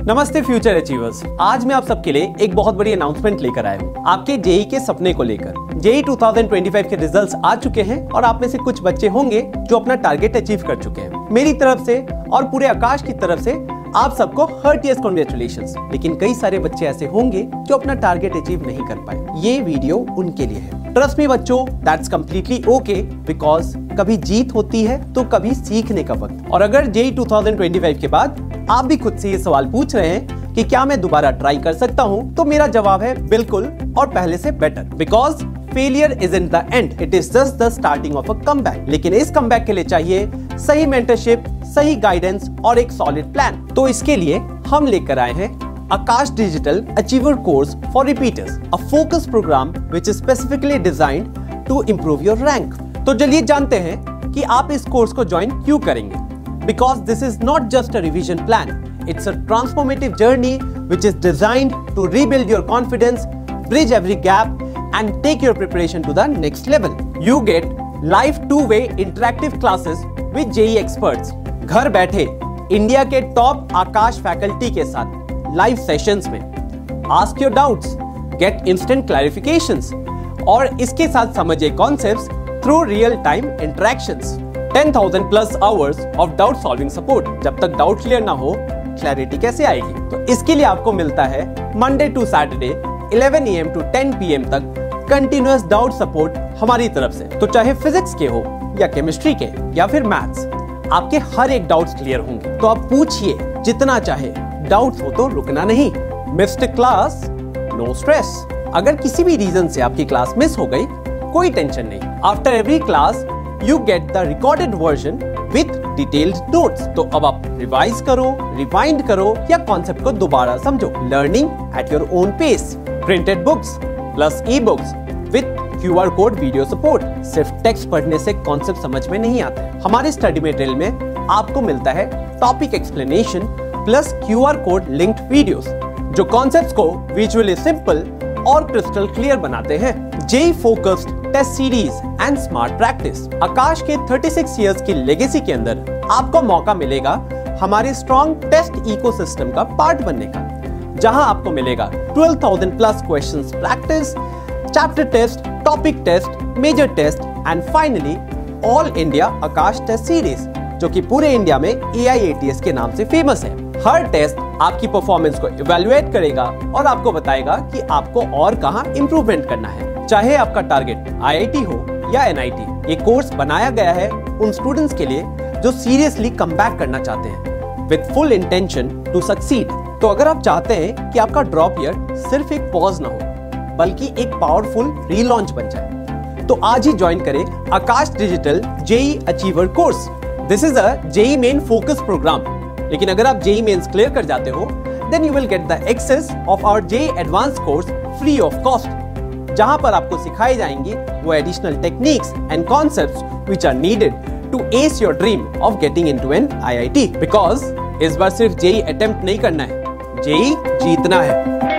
नमस्ते future achievers. आज मैं आप सबके लिए एक बहुत बड़ी अनाउंसमेंट लेकर आया हूँ आपके जेई के सपने को लेकर। जेई 2025 के रिजल्ट्स आ चुके हैं और आप में से कुछ बच्चे होंगे जो अपना टारगेट अचीव कर चुके हैं। मेरी तरफ से और पूरे आकाश की तरफ से आप सबको हार्टिएस्ट कांग्रेचुलेशंस। लेकिन कई सारे बच्चे ऐसे होंगे जो अपना टारगेट अचीव नहीं कर पाए। ये वीडियो उनके लिए है। ट्रस्ट मी बच्चों, दैट्स कंप्लीटली ओके, बिकॉज कभी जीत होती है तो कभी सीखने का वक्त। और अगर जेई 2025 के बाद आप भी खुद से ये सवाल पूछ रहे हैं कि क्या मैं दोबारा ट्राई कर सकता हूँ, तो मेरा जवाब है बिल्कुल और पहले से better. Because failure is in the end, it is just the starting of a comeback. लेकिन इस कमबैक के लिए चाहिए सही मेंटरशिप, सही गाइडेंस और एक सॉलिड प्लान। तो इसके लिए हम लेकर आए हैं Aakash digital achiever course for repeaters, a focus programme which is specifically designed to improve your rank. तो चलिए जानते हैं कि आप इस कोर्स को ज्वाइन क्यों करेंगे। Because this is not just a revision plan, it's a transformative journey which is designed to rebuild your confidence, bridge every gap, and take your preparation to the next level. You get live two-way interactive classes with JEE experts. घर बैठे India के top आकाश faculty के साथ live sessions में ask your doubts, get instant clarifications, और इसके साथ समझे concepts through real-time interactions. 10,000 plus hours of doubt solving support। जब तक डाउट क्लियर ना हो, क्लैरिटी कैसे आएगी? तो इसके लिए आपको मिलता है Monday to Saturday 11 AM to 10 PM तक कंटिन्यूअस डाउट सपोर्ट हमारी तरफ से। तो चाहे फिजिक्स के हो या केमिस्ट्री के या फिर मैथ्स, आपके हर एक डाउट्स क्लियर होंगे। तो आप पूछिए जितना चाहे, डाउट्स हो तो रुकना नहीं। Missed class, no stress. अगर किसी भी रीजन से आपकी क्लास मिस हो गई, कोई टेंशन नहीं। After every class you get the recorded version with detailed notes। तो अब आप रिवाइज करो, रिवाइंड करो या कॉन्सेप्ट को दोबारा समझो। Learning at your own pace. Printed books plus e books with QR code video support. सिर्फ टेक्स्ट पढ़ने से कॉन्सेप्ट समझ में नहीं आता। हमारे स्टडी मटेरियल में आपको मिलता है topic explanation plus QR code linked videos जो कॉन्सेप्ट्स को विजुअली सिंपल और क्रिस्टल क्लियर बनाते हैं। JEE focused test series and smart practice. Aakash के 36 इयर्स की लेगेसी के अंदर आपको मौका मिलेगा हमारे स्ट्रॉन्ग टेस्ट इकोसिस्टम का पार्ट बनने का, जहां आपको मिलेगा 12,000 plus questions practice, chapter test, topic test, major test and finally all India Aakash test series, जो कि पूरे इंडिया में AIATS के नाम से फेमस है। हर टेस्ट आपकी परफॉर्मेंस को इवैल्यूएट करेगा और आपको बताएगा कि आपको और कहां इंप्रूवमेंट करना है। चाहे आपका टारगेट IIT हो या NIT, ये कोर्स बनाया गया है उन स्टूडेंट्स के लिए जो सीरियसली कमबैक करना चाहते हैं with full intention to succeed. तो अगर आप चाहते हैं कि आपका ड्रॉप ईयर सिर्फ एक पॉज ना हो बल्कि एक पावरफुल रीलॉन्च बन जाए, तो आज ही ज्वाइन करें Aakash digital JEE achiever course. This is a JEE main focus programme. लेकिन अगर आप जेई मेंस क्लियर कर जाते हो, then you will get the access of our JEE advance course free of cost, जहां पर आपको सिखाई जाएंगी वो additional techniques and concepts which are needed to ace your dream of getting into an IIT। Because इस बार सिर्फ JEE attempt नहीं करना है, जेई जीतना है।